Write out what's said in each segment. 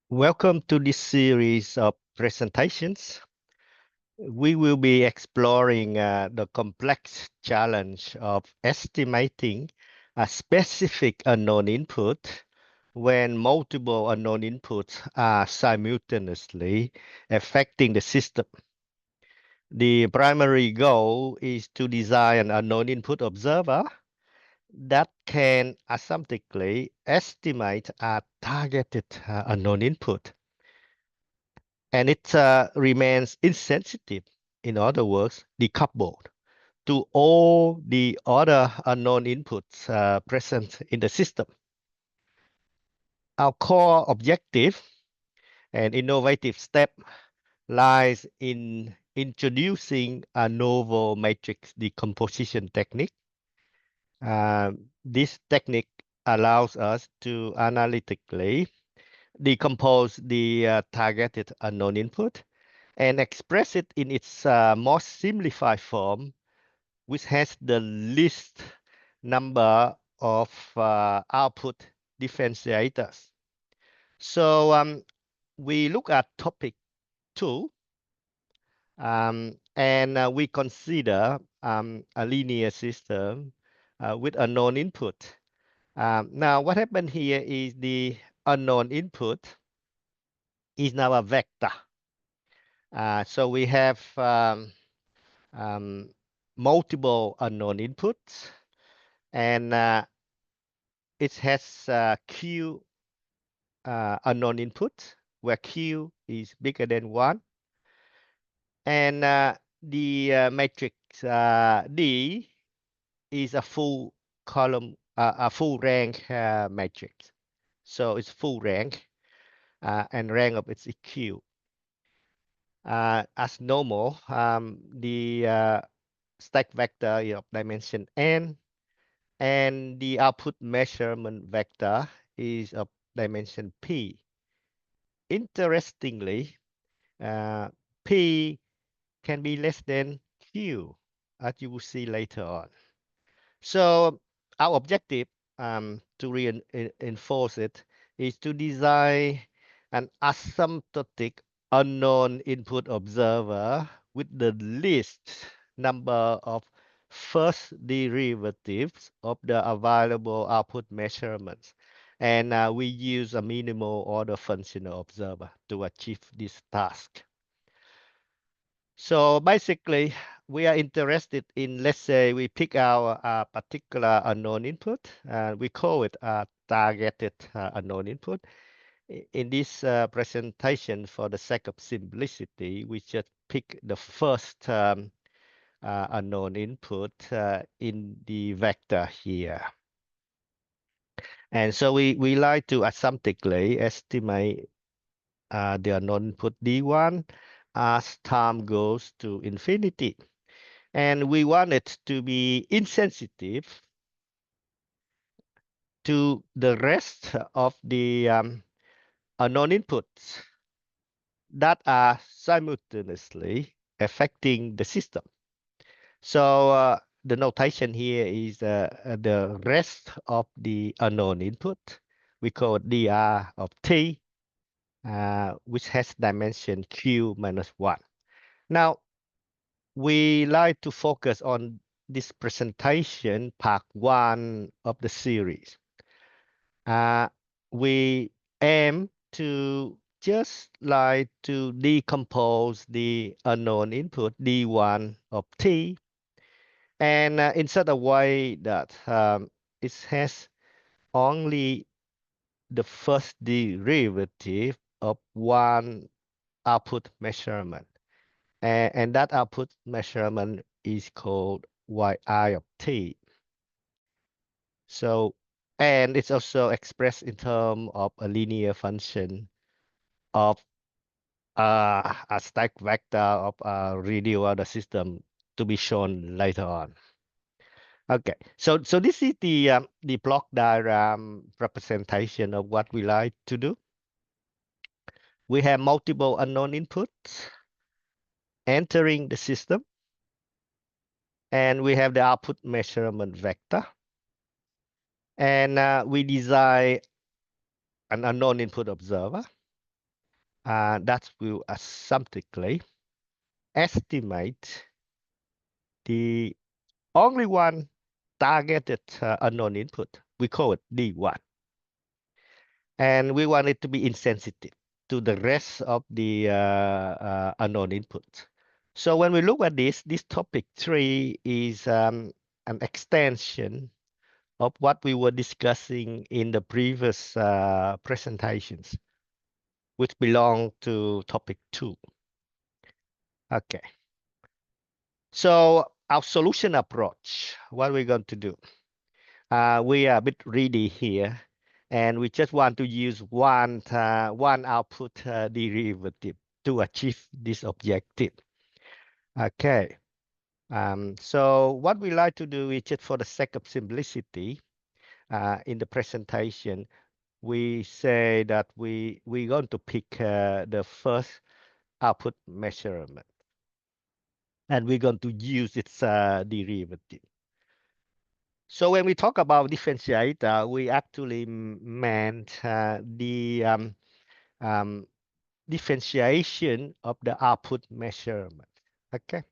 Welcome to this series of presentations. We will be exploring the complex challenge of estimating a specific unknown input when multiple unknown inputs are simultaneously affecting the system. The primary goal is to design an unknown input observer that can asymptotically estimate a targeted unknown input. And it remains insensitive, in other words, decoupled to all the other unknown inputs present in the system. Our core objective and innovative step lies in introducing a novel matrix decomposition technique. This technique allows us to analytically decompose the targeted unknown input and express it in its most simplified form, which has the least number of output differentiators. So we look at topic 2, and we consider a linear system with unknown input. Now, what happened here is the unknown input is now a vector. So we have multiple unknown inputs, and it has Q unknown inputs, where Q is bigger than 1. And the matrix D is a full column, a full rank matrix. So it's full rank, and rank of its Q. As normal, the stack vector of dimension n, and the output measurement vector is of dimension p. Interestingly, p can be less than q, as you will see later on. So our objective, to reinforce it, is to design an asymptotic unknown input observer with the least number of first derivatives of the available output measurements. And we use a minimal order functional observer to achieve this task. So basically, we are interested in, let's say we pick our particular unknown input, and we call it a targeted unknown input. In this presentation, for the sake of simplicity, we just pick the first unknown input in the vector here. And so we like to asymptotically estimate the unknown input D1 as time goes to infinity. And we want it to be insensitive to the rest of the unknown inputs that are simultaneously affecting the system. So the notation here is the rest of the unknown input. We call it dr of t, which has dimension q minus 1. Now, we like to focus on this presentation, part 1 of the series. We aim to just like to decompose the unknown input D1 of t, and in such a way that it has only the first derivative of one output measurement. And that output measurement is called yi of t. So, and it's also expressed in terms of a linear function of a stack vector of a radial order system to be shown later on. Okay, so this is the block diagram representation of what we like to do. We have multiple unknown inputs entering the system, and we have the output measurement vector. And we design an unknown input observer. that will asymptotically estimate the only one targeted unknown input. We call it D1. And we want it to be insensitive to the rest of the unknown input. So when we look at this topic 3 is an extension of what we were discussing in the previous presentations, which belong to topic 2. Okay. So our solution approach, what we're going to do. We are a bit greedy here, and we just want to use one output derivative to achieve this objective. Okay. So what we like to do is, just for the sake of simplicity, in the presentation, we say that we're going to pick the first output measurement, and we're going to use its derivative. So when we talk about differentiator, we actually meant the differentiation of the output measurement. Okay.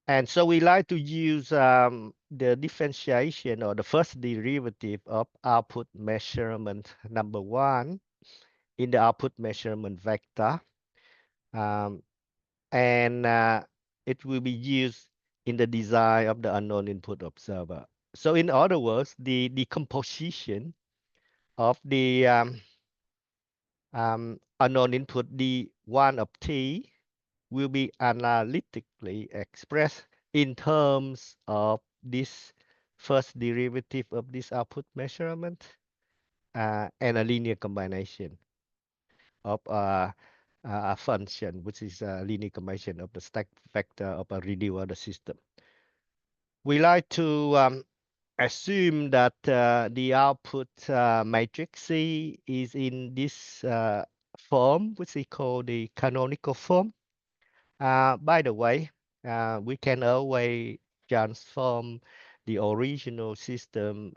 And so we like to use the differentiation or the first derivative of output measurement number 1 in the output measurement vector. And it will be used in the design of the unknown input observer. So in other words, the decomposition of the unknown input D1 of T will be analytically expressed in terms of this first derivative of this output measurement and a linear combination of a function, which is a linear combination of the stack vector of a reduced order system. We like to assume that the output matrix C is in this form, which we call the canonical form. By the way, we can always transform the original system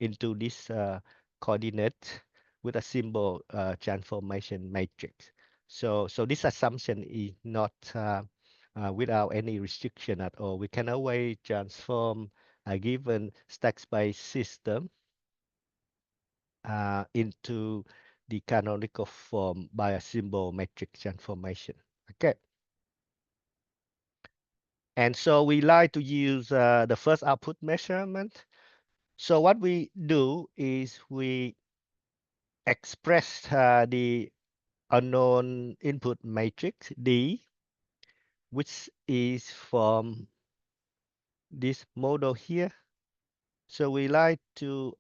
into this coordinate with a symbol transformation matrix. So this assumption is not without any restriction at all. We can always transform a given stack space system into the canonical form by a symbol matrix transformation. Okay. And so we like to use the first output measurement. So what we do is we express the unknown input matrix D, which is from this model here. So we like to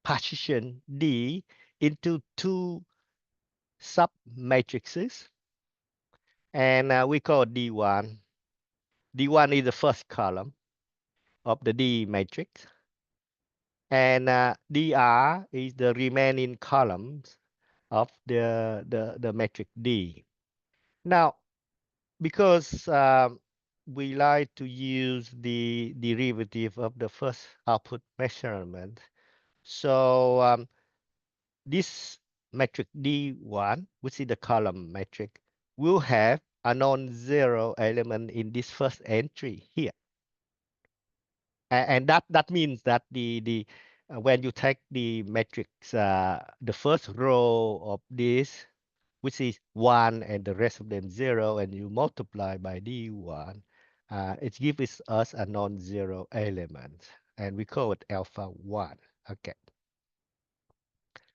partition D into 2 sub matrices, and we call D1. D1 is the first column of the D matrix, and DR is the remaining columns of the matrix D. Now, because we like to use the derivative of the first output measurement, so this matrix D1, which is the column matrix, will have a non-zero element in this first entry here. And that means that the when you take the matrix, the first row of this, which is 1 and the rest of them 0, and you multiply by D1, it gives us a non-zero element, and we call it alpha 1. Okay.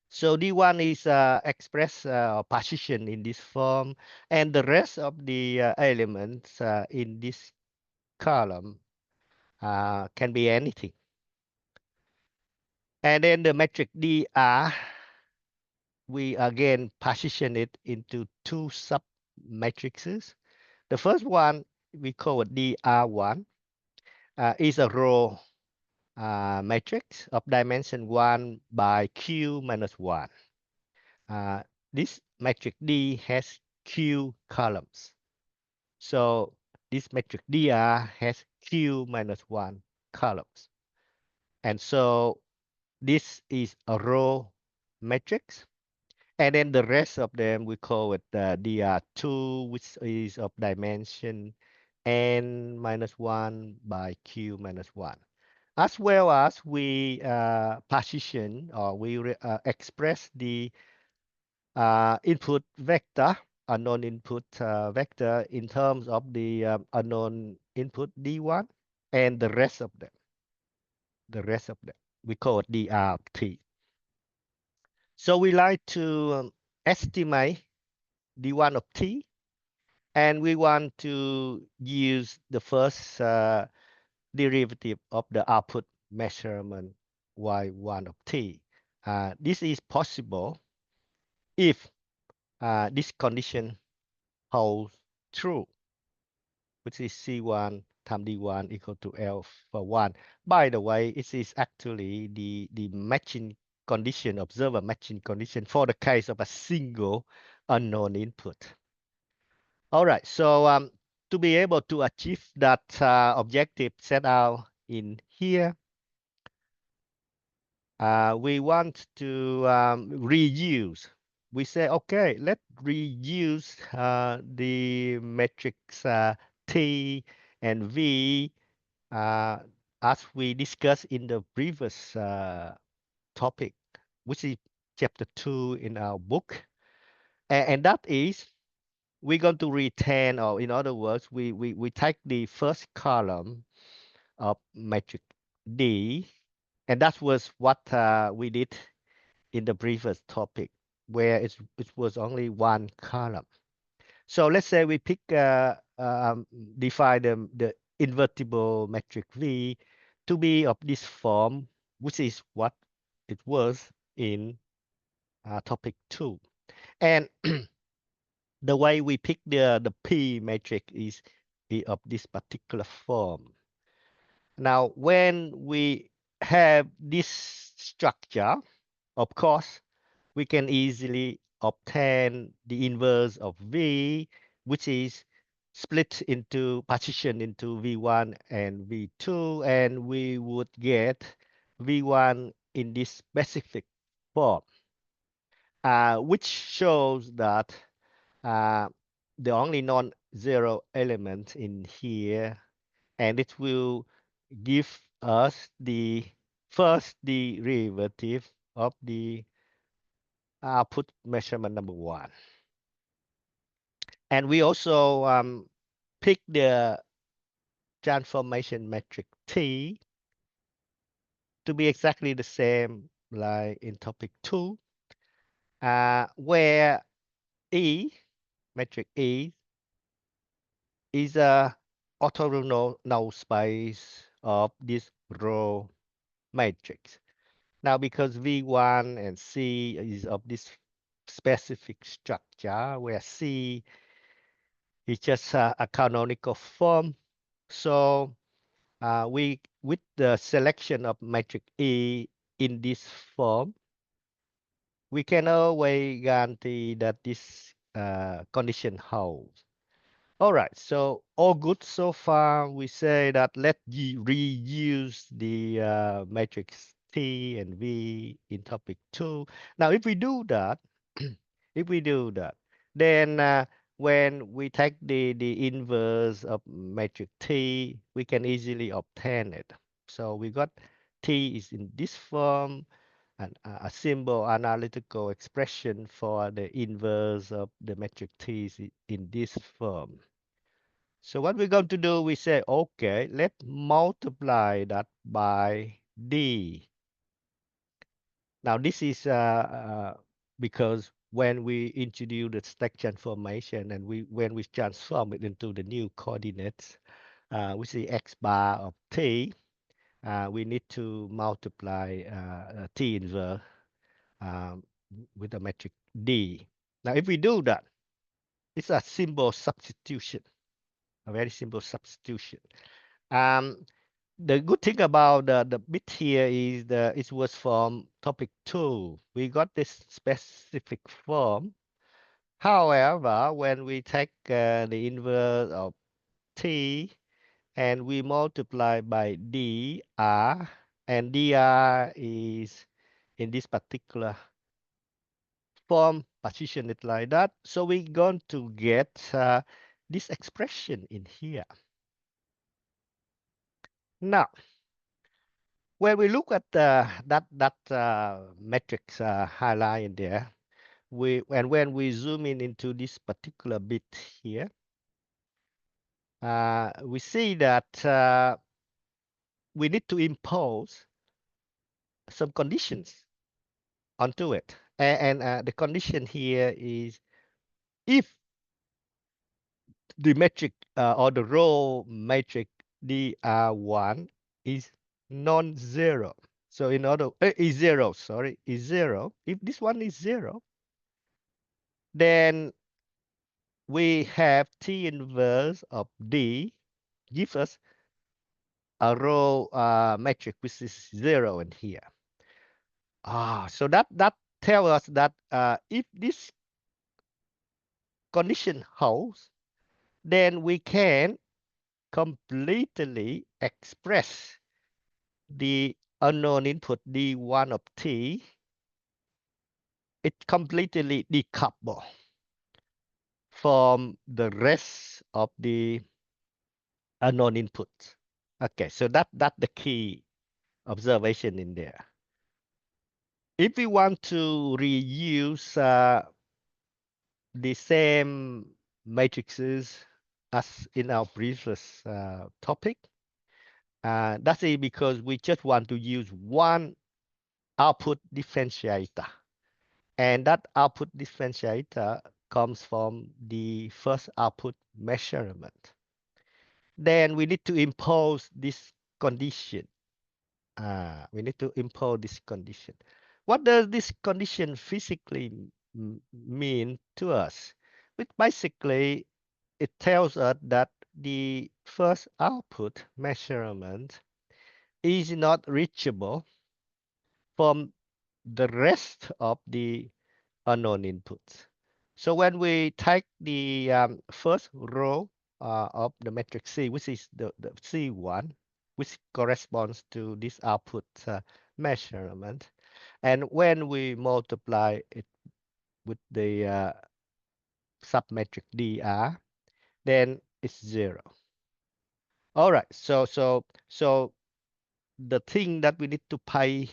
So D1 is expressed or partitioned in this form, and the rest of the elements in this column can be anything. And then the matrix DR, we again partition it into 2 sub matrices. The first one, we call it DR1, is a row matrix of dimension 1 by Q minus 1. This matrix D has Q columns. So this matrix DR has Q minus 1 columns. And so this is a row matrix. And then the rest of them, we call it dr2, which is of dimension n minus 1 by q minus 1. As well as we partition, or we express the input vector, unknown input vector, in terms of the unknown input d1 and the rest of them. The rest of them, we call it drt. So we like to estimate d1 of t, and we want to use the first derivative of the output measurement y1 of t. This is possible if this condition holds true, which is C1 times D1 equal to L for 1. By the way, it is actually the matching condition, observer matching condition for the case of a single unknown input. All right, so to be able to achieve that objective set out in here, we want to reuse. We say, okay, let's reuse the matrix T and V as we discussed in the previous topic, which is chapter 2 in our book. And that is, we're going to retain, or in other words, we take the first column of matrix D, and that was what we did in the previous topic, where it was only one column. So let's say we pick define the invertible matrix V to be of this form, which is what it was in topic 2. And the way we pick the P matrix is of this particular form. Now, when we have this structure, of course, we can easily obtain the inverse of V, which is split into partition into V1 and V2, and we would get V1 in this specific form, which shows that the only non-zero element in here, and it will give us the first derivative of the output measurement number 1. And we also pick the transformation matrix T to be exactly the same like in topic 2, where E, matrix E, is a orthogonal null space of this row matrix. Now, because V1 and C is of this specific structure, where C is just a canonical form, so with the selection of matrix E in this form, we can always guarantee that this condition holds. All right, so all good so far. We say that let's reuse the matrix T and V in topic 2. Now, if we do that, if we do that, then when we take the inverse of matrix T, we can easily obtain it. So we got T is in this form, and a simple analytical expression for the inverse of the matrix T is in this form. So what we're going to do, we say, okay, let's multiply that by D. Now this is because when we introduce the stack transformation and when we transform it into the new coordinates, we see x bar of t, we need to multiply t inverse um, with the matrix D. Now if we do that, it's a simple substitution, a very simple substitution. The good thing about the bit here is it was from topic 2. We got this specific form. However, when we take the inverse of t and we multiply by dr, and dr is in this particular form, partition it like that. So we're going to get this expression in here. Now, when we look at that matrix highlight in there, and when we zoom in into this particular bit here, we see that we need to impose some conditions onto it. And the condition here is if the metric or the row matrix DR1 is non-zero. So in order, is zero, sorry, is zero. If this one is zero, then we have T inverse of D gives us a row matrix which is zero in here. So that tells us that if this condition holds, then we can completely express the unknown input D1 of T. It completely decoupled from the rest of the unknown inputs. Okay, so that's the key observation in there. If we want to reuse the same matrices as in our previous topic, that's it, because we just want to use one output differentiator. And that output differentiator comes from the first output measurement. Then we need to impose this condition. We need to impose this condition. What does this condition physically mean to us? Which basically, it tells us that the first output measurement is not reachable from the rest of the unknown inputs. So when we take the first row of the matrix C, which is the C1, which corresponds to this output measurement, and when we multiply it with the submatrix DR, then it's zero. All right, so the thing that we need to pay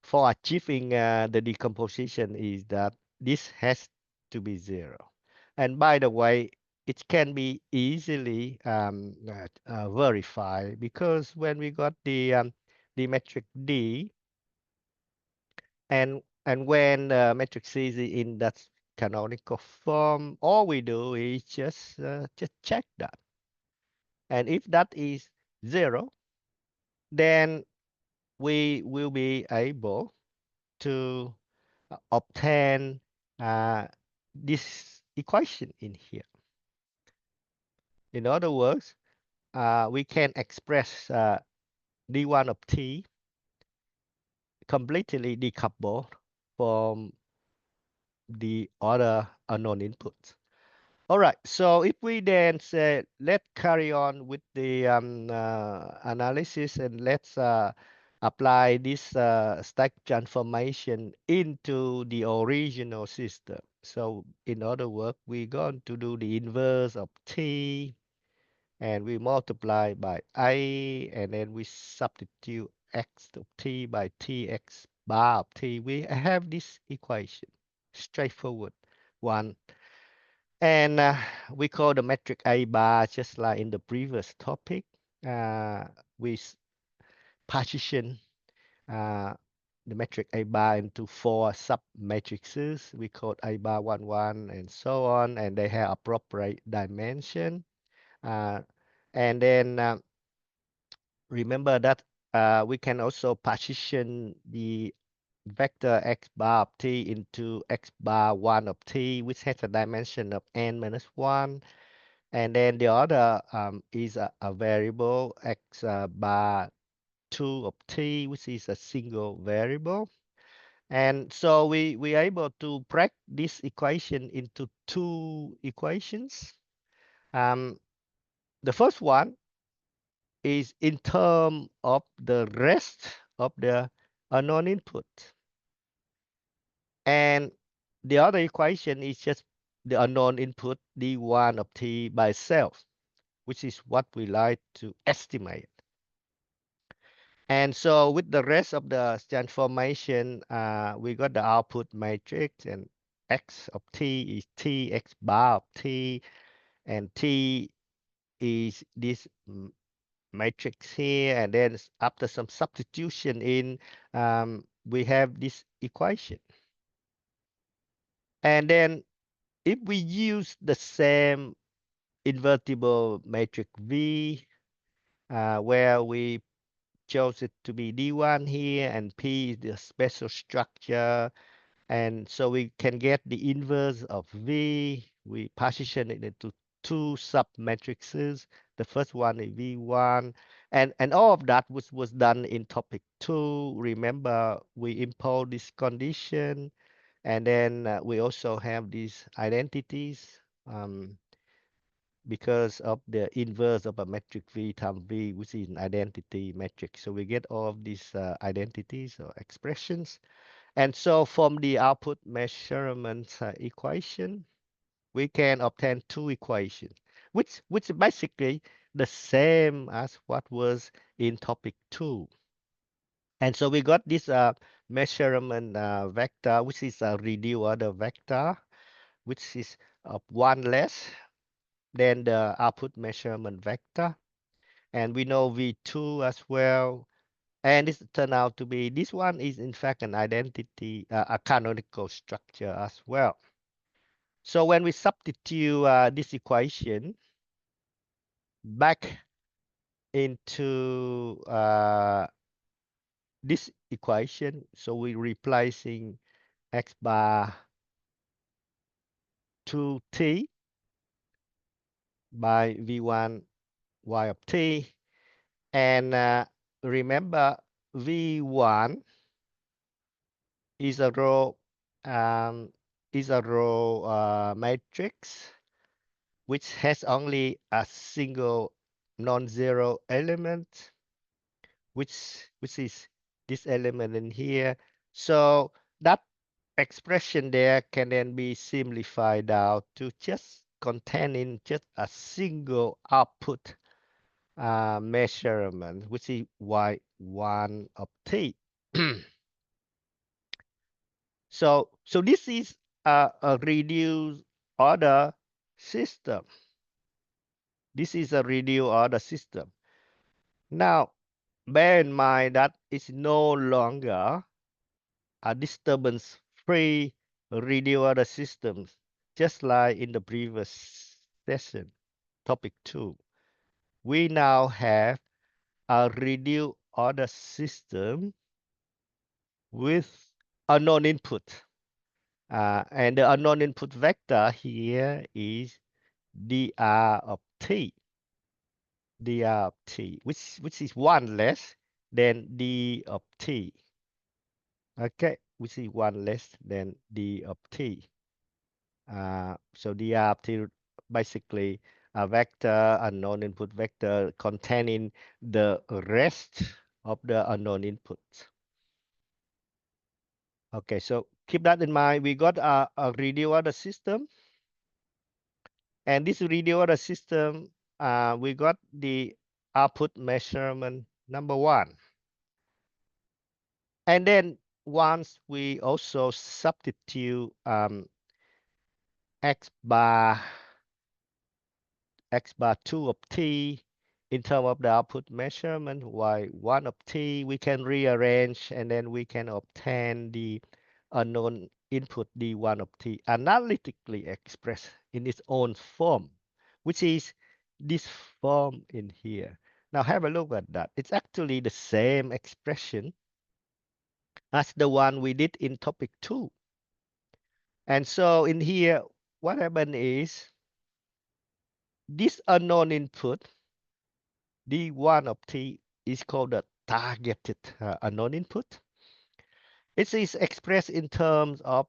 for achieving the decomposition is that this has to be zero. And by the way, it can be easily verified, because when we got the metric D, and when metric C is in that canonical form, all we do is just check that. And if that is zero, then we will be able to obtain this equation in here. In other words, we can express D1 of T completely decoupled from the other unknown inputs. All right, so if we then say, let's carry on with the analysis, and let's apply this stack transformation into the original system. So in other words, we're going to do the inverse of T, and we multiply by A, and then we substitute X of T by Tx bar of T. We have this equation, straightforward one. And we call the metric A bar, just like in the previous topic. We partition the metric A bar into 4 sub-matrices. We call A bar 1, 1, and so on, and they have appropriate dimension. And then remember that we can also partition the vector x bar of t into x bar 1 of t, which has a dimension of n minus 1. And then the other is a variable x bar 2 of t, which is a single variable. And so we able to break this equation into 2 equations. The first one is in terms of the rest of the unknown input. And the other equation is just the unknown input d1 of t by itself, which is what we like to estimate. And so with the rest of the transformation, we got the output matrix, and x of t is t x bar of t, and t is this matrix here, and then after some substitution in, we have this equation. And then if we use the same invertible matrix V, where we chose it to be D1 here, and P is the special structure, and so we can get the inverse of V. We partition it into two sub-matrices. The first one is V1, and all of that was done in topic 2. Remember, we impose this condition, and then we also have these identities. Because of the inverse of a metric V times V, which is an identity metric. So we get all of these identities or expressions. And so from the output measurement equation, we can obtain two equations, which is basically the same as what was in topic 2. And so we got this measurement vector, which is a reduced order vector, which is one less than the output measurement vector. And we know V2 as well. And this turned out to be, this one is in fact an identity, a canonical structure as well. So when we substitute this equation back into this equation, so we're replacing x bar 2t by v1 y of t. And remember, v1 is a row matrix which has only a single non-zero element, which is this element in here. So that expression there can then be simplified out to just containing just a single output measurement, which is y1 of t. So this is a reduced order system. This is a reduced order system. Now, bear in mind that it's no longer a disturbance-free reduced order system, just like in the previous session, topic 2. We now have a reduced order system with unknown input. And the unknown input vector here is dr of t, dr of t, which is one less than d of t. Okay, which is one less than d of t. So dr of t basically a vector, unknown input vector containing the rest of the unknown inputs. Okay, so keep that in mind. We got a reduced order system. And this reduced order system, we got the output measurement number 1. And then once we also substitute x bar 2 of t in terms of the output measurement y1 of t, we can rearrange, and then we can obtain the unknown input d1 of t analytically expressed in its own form, which is this form in here. Now have a look at that. It's actually the same expression as the one we did in topic 2. And so in here, what happened is this unknown input d1 of t is called the targeted unknown input. It is expressed in terms of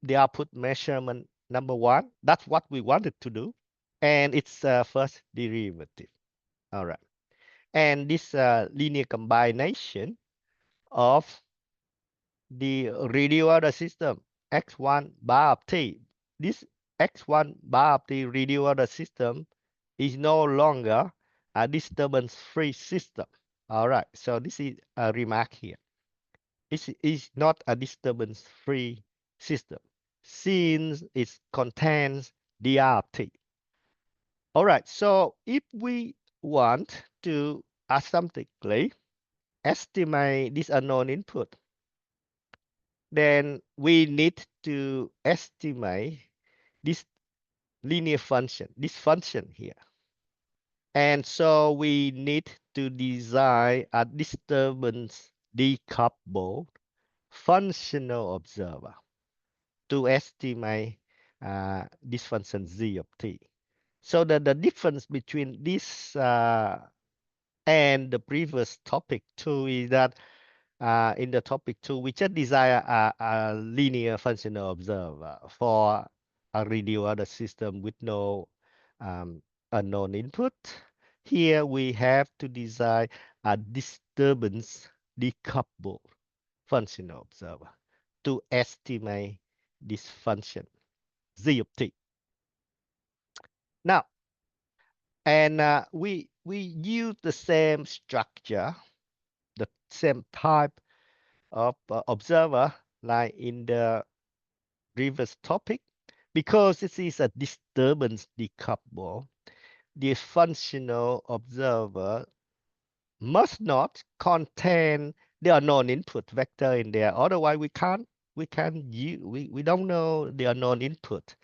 the output measurement number 1. That's what we wanted to do. And its first derivative. All right. And this linear combination of the reduced order system x1 bar of t. This x1 bar of t reduced order system is no longer a disturbance-free system. All right, so this is a remark here. It is not a disturbance-free system since it contains dr of t. All right, so if we want to asymptotically estimate this unknown input, then we need to estimate this linear function, this function here. And so we need to design a disturbance decoupled functional observer to estimate this function z of t. So that the difference between this and the previous topic 2 is that in the topic 2, we just desire a linear functional observer for a reduced order system with no unknown input. Here we have to design a disturbance decoupled functional observer to estimate this function z of t. Now, and we use the same structure, the same type of observer like in the previous topic. Because this is a disturbance decoupled, the functional observer must not contain the unknown input vector in there. Otherwise, we don't know the unknown input.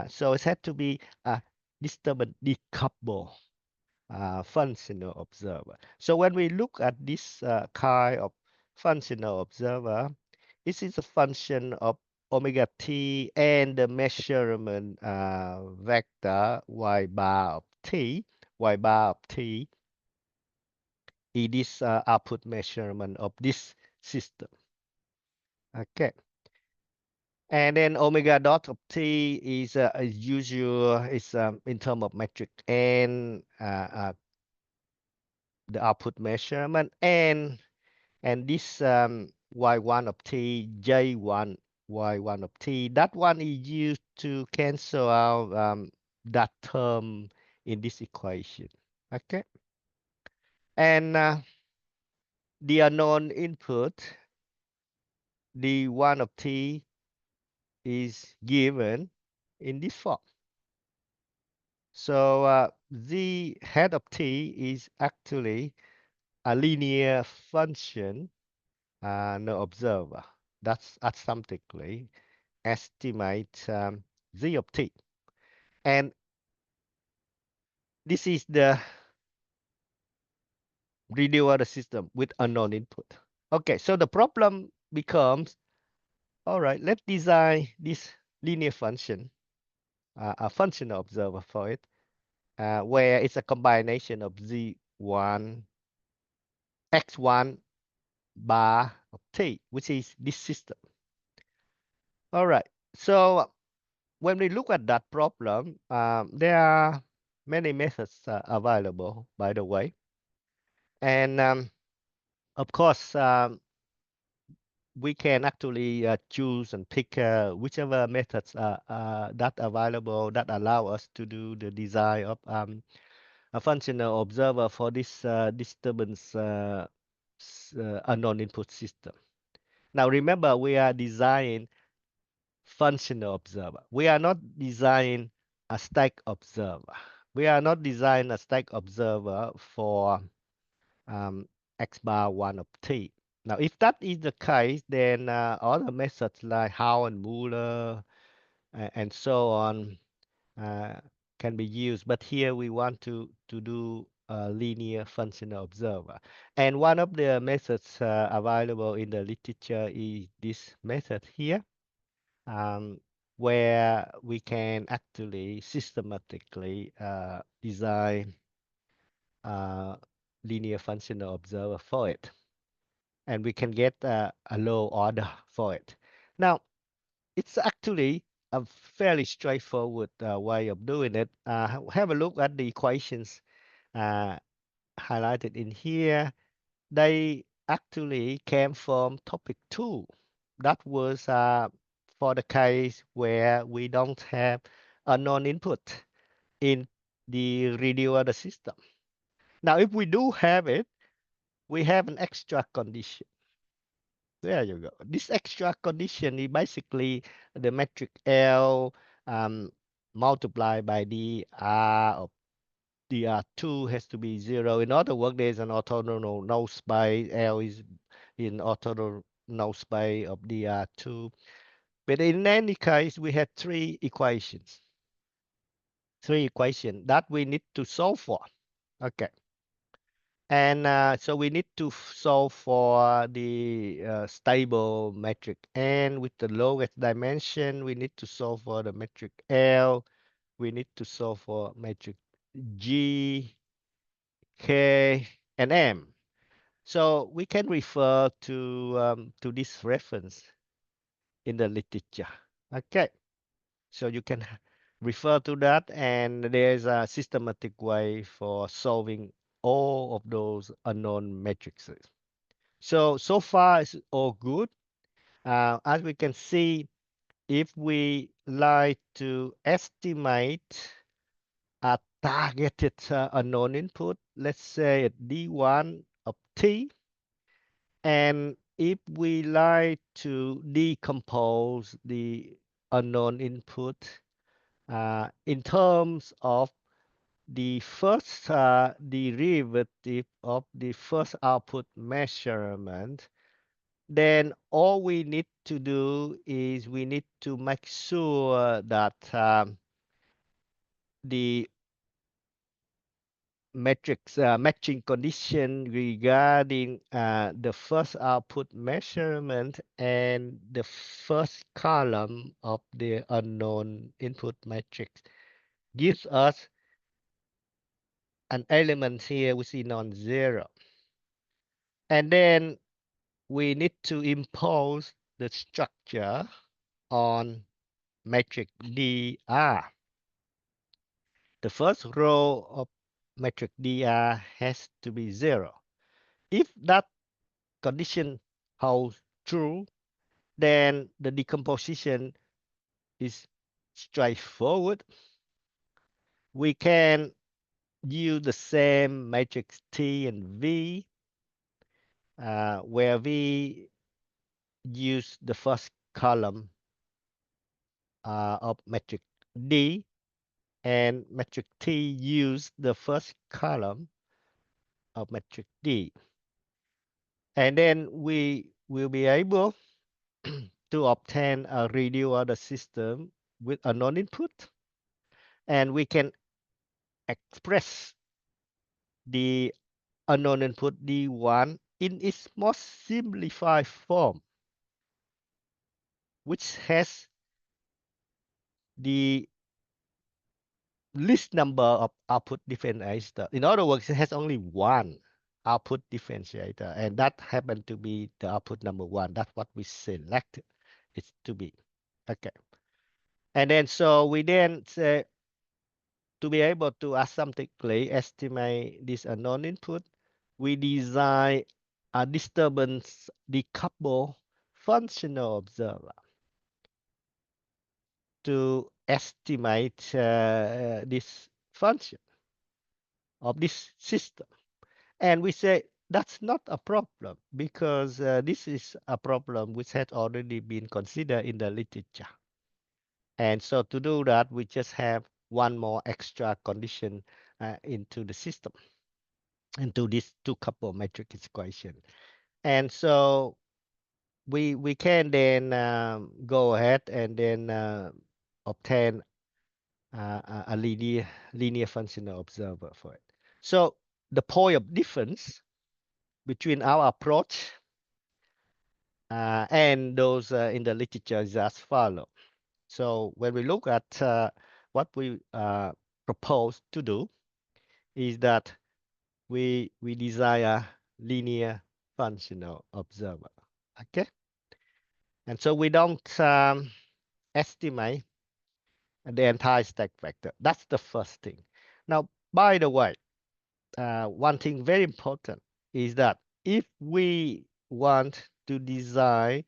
So it had to be a disturbance decoupled functional observer. So when we look at this kind of functional observer, this is a function of omega t and the measurement vector y bar of t. Y bar of t is this output measurement of this system. Okay. And then omega dot of t is as usual, is in terms of metric n, the output measurement, and this y1 of t, j1, y1 of t, that one is used to cancel out that term in this equation. Okay. And the unknown input, d1 of t, is given in this form. So the head of t is actually a linear function, no observer. That's asymptotically estimate z of t. And this is the reduced order system with unknown input. Okay, so the problem becomes, all right, let's design this linear function, a functional observer for it, where it's a combination of z1, x1 bar of t, which is this system. All right, so when we look at that problem, there are many methods available, by the way. And of course, we can actually choose and pick whichever methods that available that allow us to do the design of a functional observer for this disturbance unknown input system. Now remember, we are designing functional observer. We are not designing a stack observer. We are not designing a stack observer for x bar 1 of t. Now, if that is the case, then other methods like Howe and Muller and so on uh, can be used. But here we want to do a linear functional observer. And one of the methods available in the literature is this method here, where we can actually systematically design a linear functional observer for it. And we can get a low order for it. Now, it's actually a fairly straightforward way of doing it. Have a look at the equations highlighted in here. They actually came from topic 2. That was for the case where we don't have a known input in the real order system. Now, if we do have it, we have an extra condition. There you go. This extra condition is basically the metric L multiplied by dr of dr2 has to be 0. In other words, there's an orthogonal null space. L is in orthogonal null space of dr2. But in any case, we have three equations that we need to solve for. Okay. And so we need to solve for the stable metric n with the lowest dimension. We need to solve for the metric L. We need to solve for metric G, K, and M. So we can refer to this reference in the literature. Okay. So you can refer to that, and there's a systematic way for solving all of those unknown matrices. So far it's all good. As we can see, if we like to estimate a targeted unknown input, let's say at D1 of T, and if we like to decompose the unknown input in terms of the first derivative of the first output measurement, then all we need to do is we need to make sure that the matrix matching condition regarding the first output measurement and the first column of the unknown input matrix gives us an element here which is non-zero. And then we need to impose the structure on matrix DR. The first row of matrix DR has to be 0. If that condition holds true, then the decomposition is straightforward. We can use the same matrix T and V, where we use the first column of matrix D, and matrix T use the first column of matrix D. And then we will be able to obtain a reduced order system with a known input. And we can express the unknown input D1 in its most simplified form, which has the least number of output differentiator. In other words, it has only one output differentiator, and that happened to be the output number 1. That's what we select it to be. Okay. And then so we then say, to be able to asymptotically estimate this unknown input, we design a disturbance decoupled functional observer to estimate this function of this system. And we say that's not a problem because this is a problem which had already been considered in the literature. And so to do that, we just have one more extra condition into the system, into this decoupled matrix equation. And so we can then go ahead and then obtain a linear functional observer for it. So the point of difference between our approach and those in the literature is as follows. So when we look at what we propose to do is that we design a linear functional observer. Okay, and so we don't estimate the entire stack vector. That's the first thing. Now, by the way, one thing very important is that if we want to design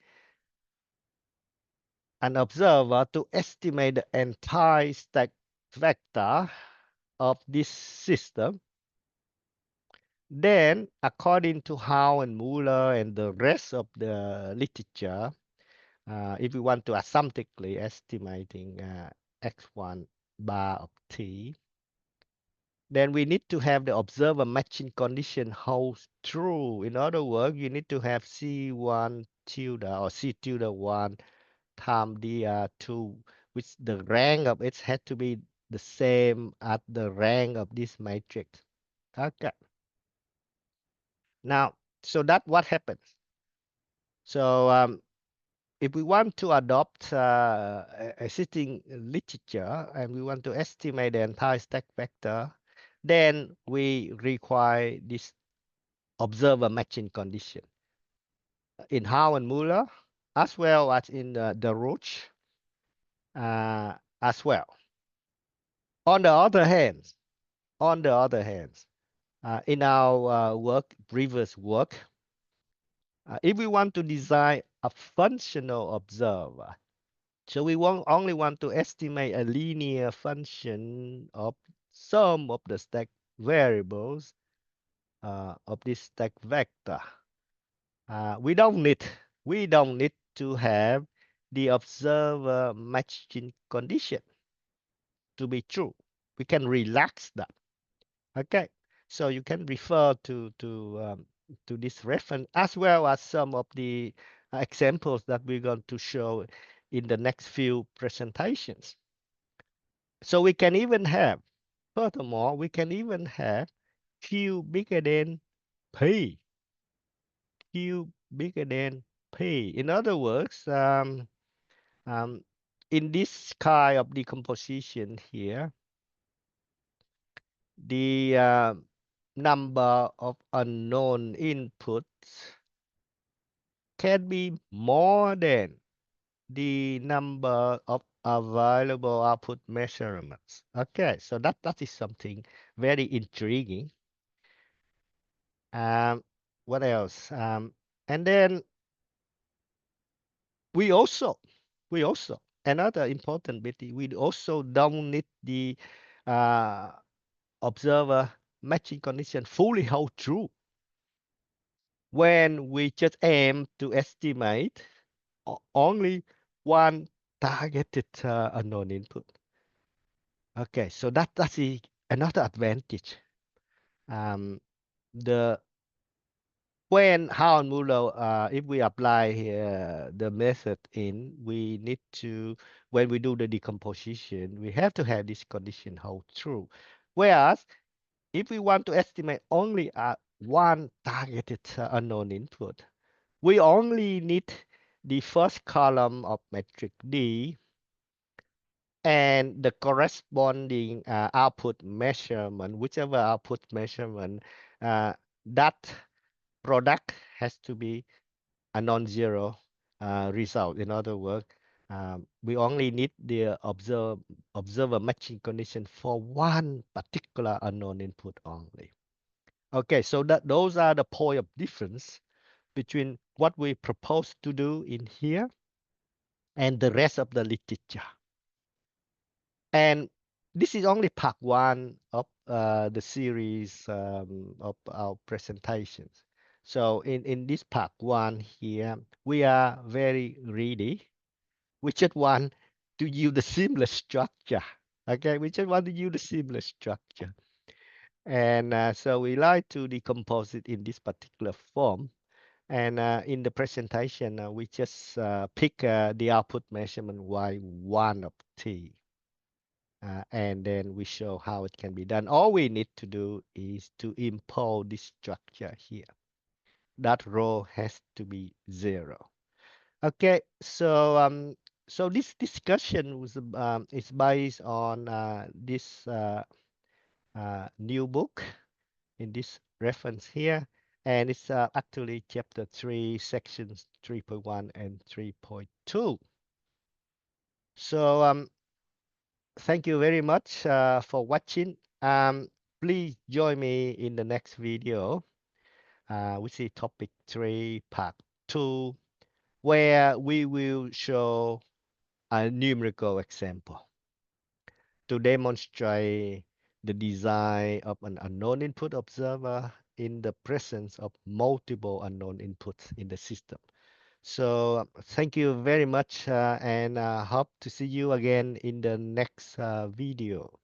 an observer to estimate the entire stack vector of this system. Then, according to Howe and Muller and the rest of the literature, if we want to asymptotically estimating x1 bar of t, then we need to have the observer matching condition holds true. In other words, you need to have C1 tilde or C tilde 1 times dr2, which the rank of it had to be the same as the rank of this matrix. Okay. Now, so that what happens. So if we want to adopt existing literature and we want to estimate the entire stack vector, then we require this observer matching condition in Howe and Muller, as well as in the Roach as well. On the other hand, in our previous work, if we want to design a functional observer, so we only want to estimate a linear function of sum of the stack variables of this stack vector. We don't need to have the observer matching condition to be true. We can relax that. Okay, so you can refer to this reference as well as some of the examples that we're going to show in the next few presentations. So we can even have, furthermore, we can even have Q bigger than P. Q bigger than P. In other words, in this kind of decomposition here, the number of unknown inputs can be more than the number of available output measurements. Okay, so that is something very intriguing. What else? And then we also another important bit, we also don't need the observer matching condition fully hold true when we just aim to estimate only one targeted unknown input. Okay, so that's another advantage. The when Howe and Muller, if we apply the method in, we need to, when we do the decomposition, we have to have this condition hold true. Whereas, if we want to estimate only one targeted unknown input, we only need the first column of matrix D and the corresponding output measurement, whichever output measurement, that product has to be a non-zero result. In other words, we only need the observer matching condition for one particular unknown input only. Okay, so those are the point of difference between what we propose to do in here and the rest of the literature. And this is only part one of the series of our presentations. So in this part one here, we are very ready. We just want to use the seamless structure. Okay, we just want to use the seamless structure. And so we like to decompose it in this particular form. And in the presentation, we just pick the output measurement y1 of t. And then we show how it can be done. All we need to do is to impose this structure here. That row has to be 0. Okay, so so this discussion was is based on this new book in this reference here, and it's actually chapter 3, sections 3.1 and 3.2. So thank you very much for watching. Please join me in the next video. We see topic 3, part 2, where we will show a numerical example to demonstrate the design of an unknown input observer in the presence of multiple unknown inputs in the system. So thank you very much and hope to see you again in the next video.